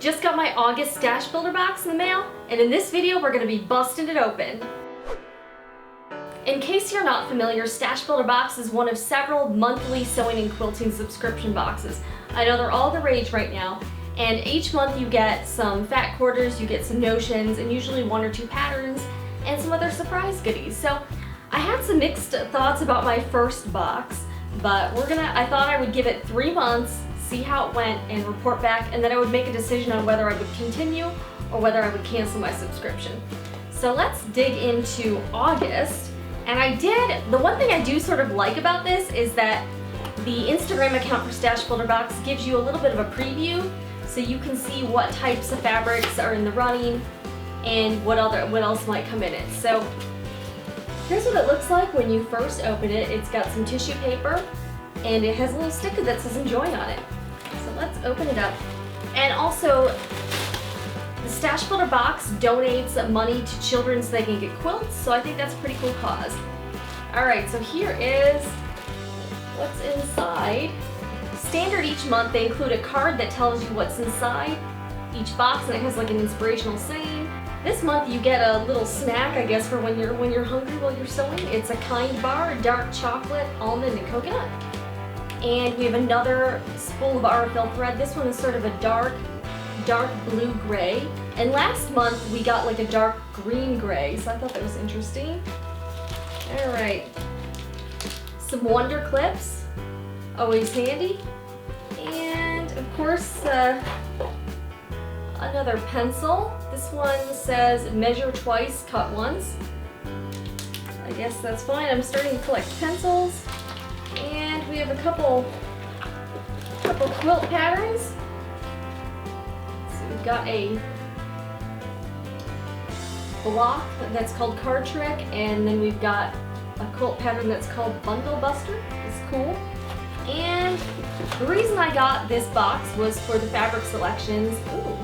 Just got my August stash builder box in the mail, and in this video we're going to be busting it open. In case you're not familiar, Stash Builder Box is one of several monthly sewing and quilting subscription boxes. I know they're all the rage right now, and each month you get some fat quarters, you get some notions, and usually 1 or 2 patterns, and some other surprise goodies. So I had some mixed thoughts about my first box, but I thought I would give it 3 months, see how it went, and report back, and then I would make a decision on whether I would continue or whether I would cancel my subscription. So let's dig into August. And the one thing I do sort of like about this is that the Instagram account for Stash Builder Box gives you a little bit of a preview, so you can see what types of fabrics are in the running and what else might come in it. So here's what it looks like when you first open it. It's got some tissue paper and it has a little sticker that says enjoy on it. So let's open it up. And also, the Stash Builder Box donates money to children so they can get quilts, so I think that's a pretty cool cause. Alright, so here is what's inside. Standard each month, they include a card that tells you what's inside each box, and it has like an inspirational saying. This month you get a little snack, I guess, for when you're hungry while you're sewing. It's a kind bar, dark chocolate, almond, and coconut. And we have another spool of Aurifil thread. This one is sort of a dark blue-gray. And last month we got like a dark green-gray, so I thought that was interesting. Alright. Some wonder clips, always handy. And of course, another pencil. This one says measure twice, cut once. I guess that's fine. I'm starting to collect pencils. And we have a couple quilt patterns. We've got a block that's called Card Trick, and then we've got a quilt pattern that's called Bundle Buster. It's cool. And the reason I got this box was for the fabric selections. Ooh.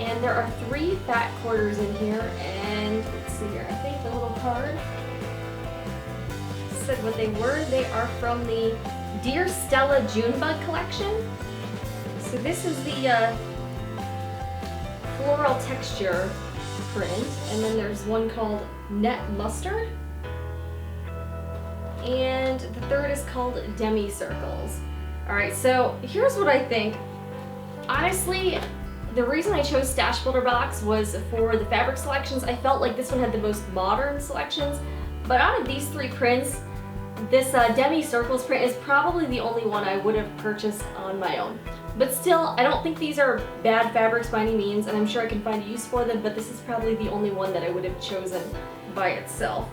And there are 3 fat quarters in here, and let's see here, I think the little card said what they were. They are from the Dear Stella Junebug collection. So this is the Floral texture print, and then there's one called Net Mustard, and the third is called Demi Circles. Alright, so here's what I think. Honestly, the reason I chose Stash Builder Box was for the fabric selections. I felt like this one had the most modern selections, but out of these 3 prints, this Demi Circles print is probably the only one I would have purchased on my own. But still, I don't think these are bad fabrics by any means, and I'm sure I can find a use for them, but this is probably the only one that I would have chosen by itself.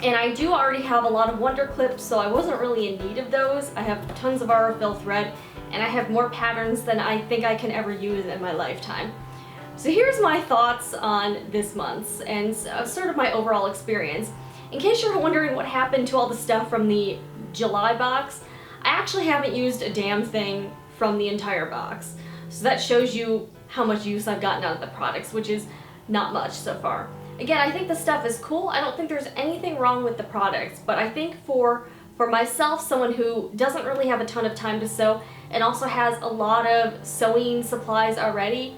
And I do already have a lot of wonder clips, so I wasn't really in need of those. I have tons of Aurifil thread, and I have more patterns than I think I can ever use in my lifetime. So here's my thoughts on this month's, and sort of my overall experience. In case you're wondering what happened to all the stuff from the July box, I actually haven't used a damn thing from the entire box. So that shows you how much use I've gotten out of the products, which is not much so far. Again, I think the stuff is cool. I don't think there's anything wrong with the products, but I think for myself, someone who doesn't really have a ton of time to sew and also has a lot of sewing supplies already,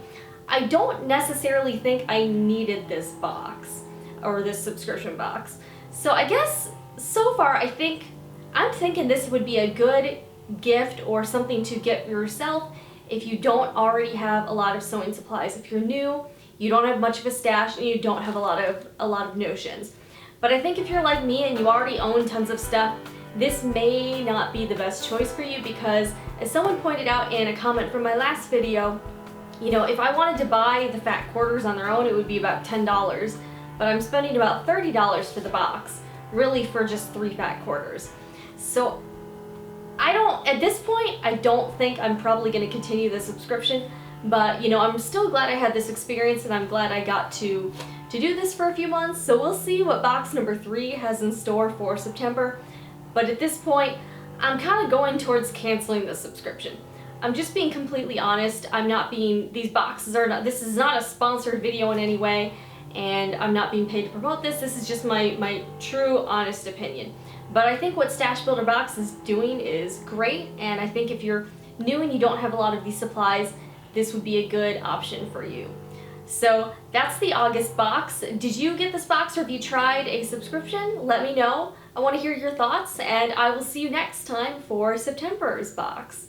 I don't necessarily think I needed this box or this subscription box. So I guess so far I'm thinking this would be a good gift or something to get yourself if you don't already have a lot of sewing supplies. If you're new, you don't have much of a stash, and you don't have a lot of notions. But I think if you're like me and you already own tons of stuff, this may not be the best choice for you, because as someone pointed out in a comment from my last video, you know, if I wanted to buy the fat quarters on their own, it would be about $10, but I'm spending about $30 for the box, really for just 3 fat quarters. So at this point, I don't think I'm probably going to continue the subscription, but you know, I'm still glad I had this experience, and I'm glad I got to do this for a few months. So we'll see what box number 3 has in store for September, but at this point, I'm kind of going towards canceling the subscription. I'm just being completely honest. This is not a sponsored video in any way, and I'm not being paid to promote this. This is just my true, honest opinion. But I think what Stash Builder Box is doing is great, and I think if you're new and you don't have a lot of these supplies, this would be a good option for you. So that's the August box. Did you get this box or have you tried a subscription? Let me know. I want to hear your thoughts, and I will see you next time for September's box.